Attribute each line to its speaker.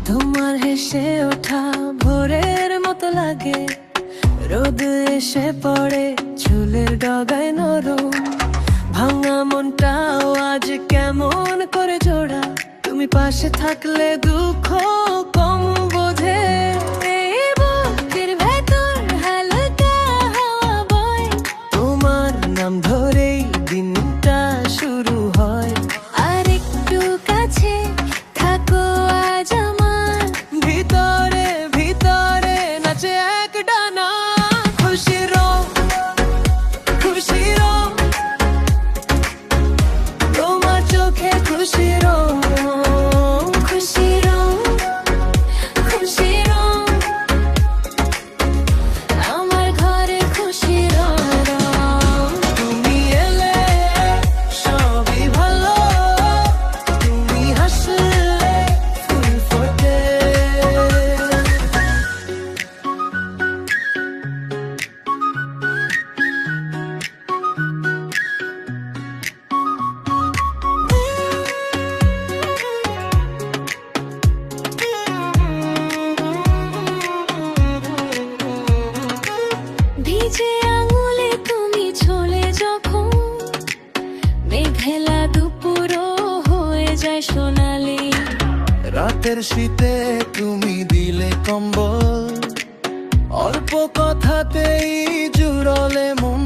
Speaker 1: তোমার হেসে ওঠা ভোরের মতো লাগে, রোদ এসে পড়ে চুলের ডগায় নরম। ভাঙা মনটাও আজ কেমন করে জোড়া, তুমি পাশে থাকলে দুঃখ কম বোঝে। এই বুকের ভেতর হালকা হাওয়া বয়, তোমার নাম ধরেই দিনটা শুরু হয়। আর একটু কাছে থাকো আজ আমার, ভিতরে ভিতরে নাচে এক ডানা। খুশির খুশির তোমার চোখে খুশির খুশির খুশির আমার ঘরে খুশির রং। তুমি এলে সবই ভালো, তুমি হাসলে ফুল ফোটে। ভিজে আঙুলে তুমি চলে যখন, মেঘেলা দুপুরও হয়ে যায় সোনালি।
Speaker 2: রাতের শীতে তুমি দিলে কম্বল, অল্প কথাতেই জুড়লে মন।